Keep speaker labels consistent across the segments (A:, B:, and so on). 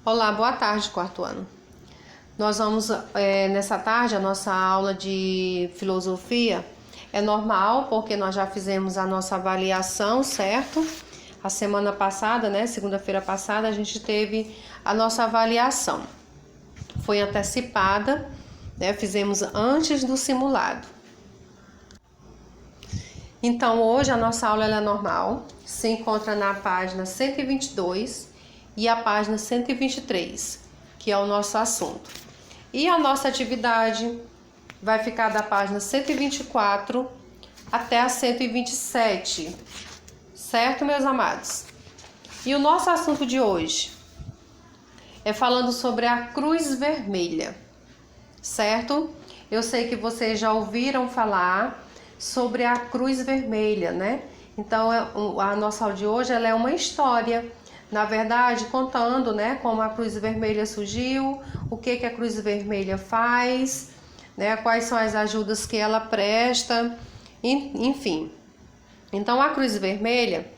A: Olá, boa tarde, quarto ano. Nós vamos, nessa tarde, a nossa aula de filosofia é normal, porque nós já fizemos a nossa avaliação, certo? A semana passada, segunda-feira passada, a gente teve a nossa avaliação. Foi antecipada, fizemos antes do simulado. Então, hoje a nossa aula é normal, se encontra na página 122 e a página 123, que é o nosso assunto. E a nossa atividade vai ficar da página 124 até a 127, certo, meus amados? E o nosso assunto de hoje é falando sobre a cruz vermelha, certo? Eu sei que vocês já ouviram falar sobre a cruz vermelha, né? Então, a nossa aula de hoje ela é uma história, na verdade, contando, como a cruz vermelha surgiu, o que a cruz vermelha faz, quais são as ajudas que ela presta, enfim. Então, a cruz vermelha,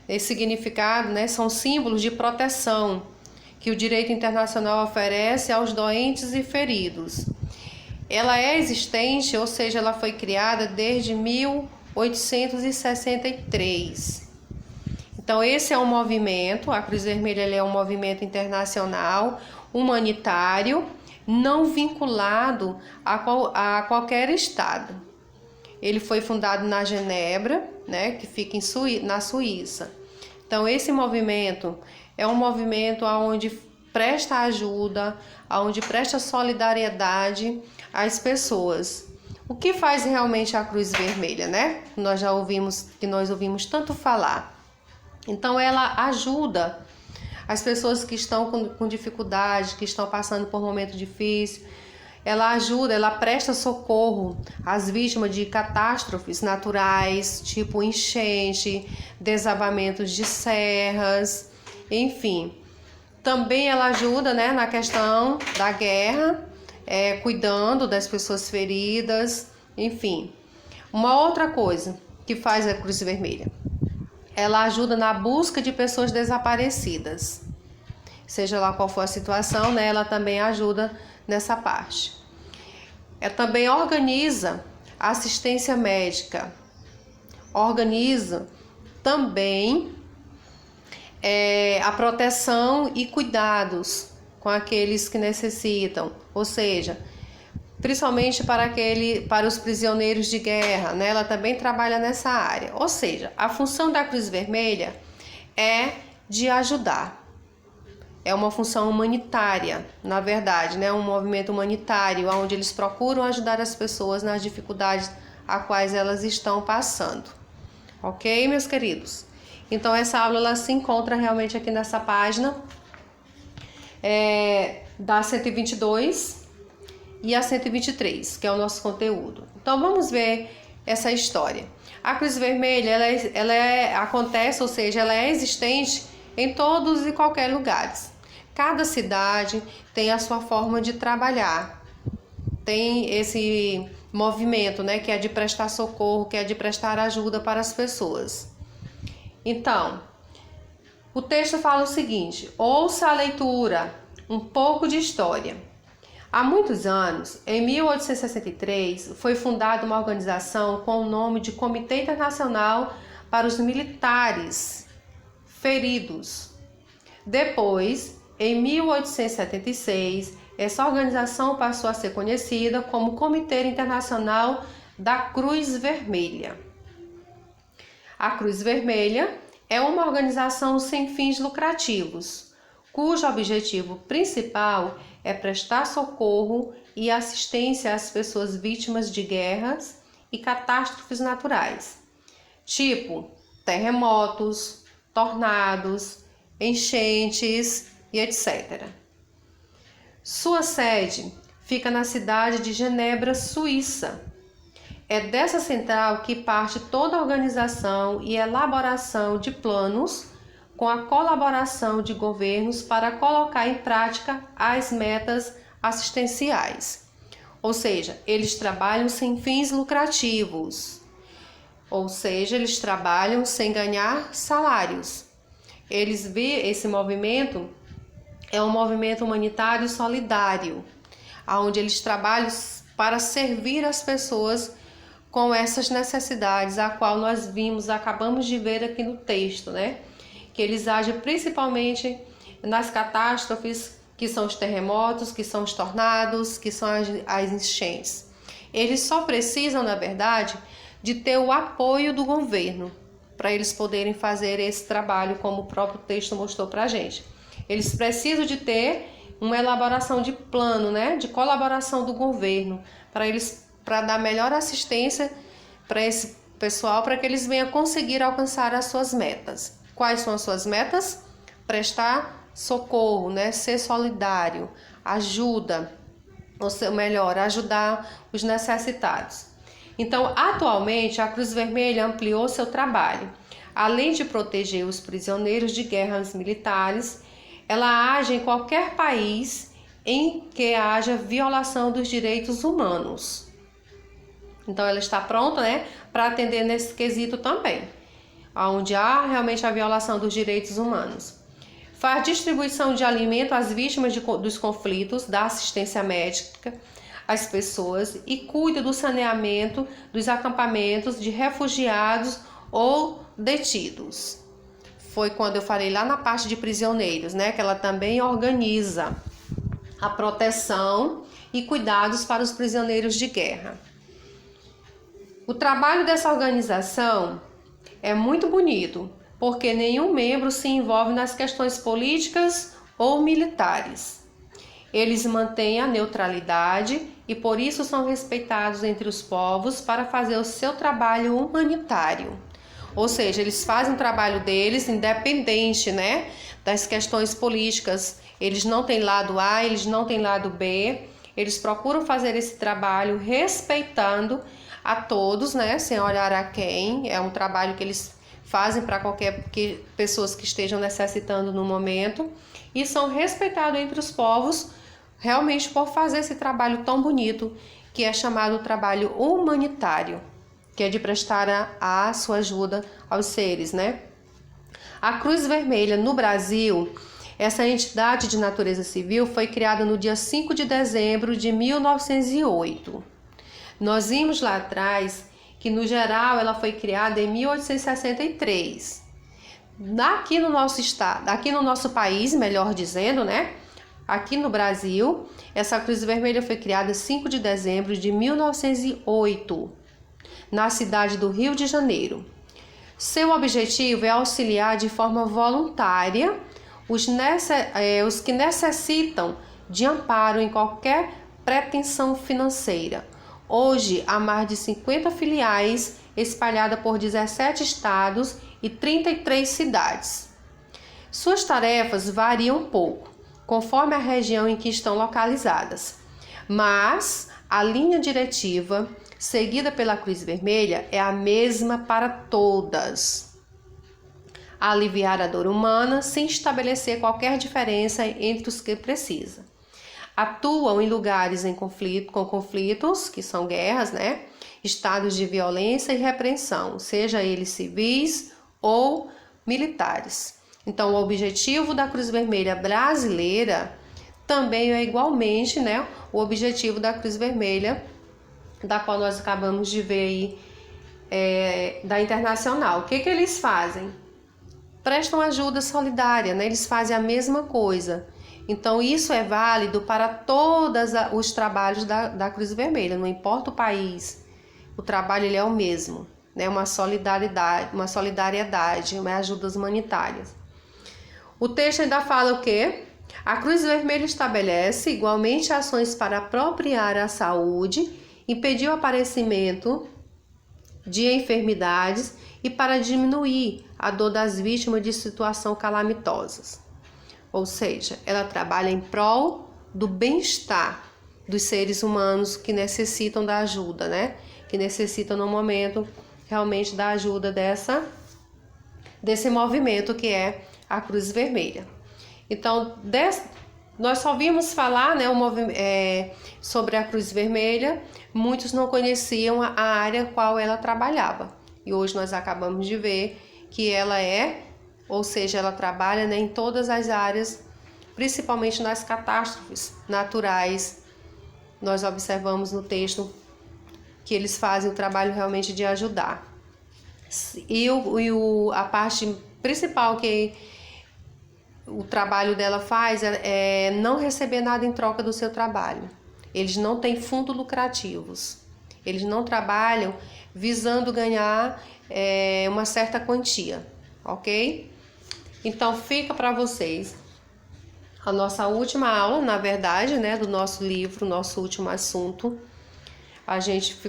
A: esse significado, são símbolos de proteção que o direito internacional oferece aos doentes e feridos. Ela é existente, ou seja, ela foi criada desde 1863. Então, esse é um movimento, a Cruz Vermelha é um movimento internacional, humanitário, não vinculado a qualquer estado. Ele foi fundado na Genebra, que fica na Suíça. Então, esse movimento é um movimento onde presta ajuda, onde presta solidariedade às pessoas. O que faz realmente a Cruz Vermelha, nós ouvimos tanto falar. Então, ela ajuda as pessoas que estão com dificuldade, que estão passando por um momento difícil. Ela ajuda, ela presta socorro às vítimas de catástrofes naturais, tipo enchente, desabamentos de serras, enfim. Também ela ajuda, na questão da guerra, cuidando das pessoas feridas, enfim. Uma outra coisa que faz a Cruz Vermelha, ela ajuda na busca de pessoas desaparecidas. Seja lá qual for a situação, ela também ajuda nessa parte. Ela também organiza assistência médica, organiza também a proteção e cuidados com aqueles que necessitam, ou seja, principalmente para os prisioneiros de guerra, ela também trabalha nessa área. Ou seja, a função da Cruz Vermelha é de ajudar. É uma função humanitária, na verdade, um movimento humanitário, onde eles procuram ajudar as pessoas nas dificuldades a quais elas estão passando. Ok, meus queridos? Então, essa aula ela se encontra realmente aqui nessa página da 122 e a 123, que é o nosso conteúdo. Então, vamos ver essa história. A Cruz Vermelha, acontece, ou seja, ela é existente em todos e qualquer lugares. Cada cidade tem a sua forma de trabalhar. Tem esse movimento, que é de prestar socorro, que é de prestar ajuda para as pessoas. Então, o texto fala o seguinte: ouça a leitura, um pouco de história. Há muitos anos, em 1863, foi fundada uma organização com o nome de Comitê Internacional para os Militares Feridos. Depois, em 1876, essa organização passou a ser conhecida como Comitê Internacional da Cruz Vermelha. A Cruz Vermelha é uma organização sem fins lucrativos, cujo objetivo principal é prestar socorro e assistência às pessoas vítimas de guerras e catástrofes naturais, tipo terremotos, tornados, enchentes e etc. Sua sede fica na cidade de Genebra, Suíça. É dessa central que parte toda a organização e elaboração de planos, com a colaboração de governos para colocar em prática as metas assistenciais. Ou seja, eles trabalham sem fins lucrativos. Ou seja, eles trabalham sem ganhar salários. Esse movimento é um movimento humanitário solidário, onde eles trabalham para servir as pessoas com essas necessidades, a qual nós acabamos de ver aqui no texto, né? Que eles agem principalmente nas catástrofes, que são os terremotos, que são os tornados, que são as enchentes. Eles só precisam, na verdade, de ter o apoio do governo para eles poderem fazer esse trabalho, como o próprio texto mostrou para a gente. Eles precisam de ter uma elaboração de plano, né, de colaboração do governo, para dar melhor assistência para esse pessoal, para que eles venham conseguir alcançar as suas metas. Quais são as suas metas? Prestar socorro, né, ser solidário, ajuda, ou melhor, ajudar os necessitados. Então, atualmente, a Cruz Vermelha ampliou seu trabalho. Além de proteger os prisioneiros de guerras militares, ela age em qualquer país em que haja violação dos direitos humanos. Então, ela está pronta, né, para atender nesse quesito também, onde há realmente a violação dos direitos humanos. Faz distribuição de alimento às vítimas dos conflitos, dá assistência médica às pessoas e cuida do saneamento dos acampamentos de refugiados ou detidos. Foi quando eu falei lá na parte de prisioneiros, né, que ela também organiza a proteção e cuidados para os prisioneiros de guerra. O trabalho dessa organização é muito bonito, porque nenhum membro se envolve nas questões políticas ou militares. Eles mantêm a neutralidade e por isso são respeitados entre os povos para fazer o seu trabalho humanitário. Ou seja, eles fazem o trabalho deles independente, né, das questões políticas. Eles não têm lado A, eles não têm lado B. Eles procuram fazer esse trabalho respeitando a todos, né, sem olhar a quem. É um trabalho que eles fazem para qualquer pessoas que estejam necessitando no momento e são respeitados entre os povos realmente por fazer esse trabalho tão bonito que é chamado trabalho humanitário, que é de prestar a sua ajuda aos seres, né? A Cruz Vermelha no Brasil, essa entidade de natureza civil, foi criada no dia 5 de dezembro de 1908. Nós vimos lá atrás que, no geral, ela foi criada em 1863. Aqui no nosso estado, aqui no nosso país, melhor dizendo, né? Aqui no Brasil, essa Cruz Vermelha foi criada 5 de dezembro de 1908, na cidade do Rio de Janeiro. Seu objetivo é auxiliar de forma voluntária os que necessitam de amparo em qualquer pretensão financeira. Hoje, há mais de 50 filiais espalhadas por 17 estados e 33 cidades. Suas tarefas variam um pouco, conforme a região em que estão localizadas, mas a linha diretiva seguida pela Cruz Vermelha é a mesma para todas: aliviar a dor humana sem estabelecer qualquer diferença entre os que precisam. Atuam em lugares com conflitos, que são guerras, né? Estados de violência e repreensão, seja eles civis ou militares. Então, o objetivo da Cruz Vermelha brasileira também é igualmente, né, o objetivo da Cruz Vermelha, da qual nós acabamos de ver aí, da internacional. O que eles fazem? Prestam ajuda solidária, né? Eles fazem a mesma coisa. Então, isso é válido para todos os trabalhos da Cruz Vermelha, não importa o país, o trabalho ele é o mesmo, né? Uma solidariedade, ajudas humanitárias. O texto ainda fala o quê? A Cruz Vermelha estabelece igualmente ações para apropriar a saúde, impedir o aparecimento de enfermidades e para diminuir a dor das vítimas de situações calamitosas. Ou seja, ela trabalha em prol do bem-estar dos seres humanos que necessitam da ajuda, né? Que necessitam no momento realmente da ajuda desse movimento que é a Cruz Vermelha. Então, nós só vimos falar, né, sobre a Cruz Vermelha, muitos não conheciam a área qual ela trabalhava. E hoje nós acabamos de ver que ela ela trabalha, né, em todas as áreas principalmente nas catástrofes naturais. Nós observamos no texto que eles fazem o trabalho realmente de ajudar. E a parte principal que o trabalho dela faz é não receber nada em troca do seu trabalho. Eles não têm fundos lucrativos. Eles não trabalham visando ganhar uma certa quantia, ok? Então fica para vocês a nossa última aula, na verdade, né, do nosso livro, nosso último assunto. A gente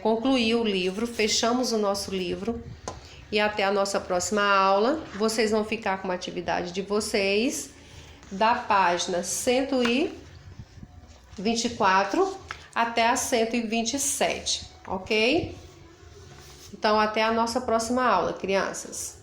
A: concluiu o livro, fechamos o nosso livro e até a nossa próxima aula. Vocês vão ficar com uma atividade de vocês da página 124 até a 127, ok? Então, até a nossa próxima aula, crianças.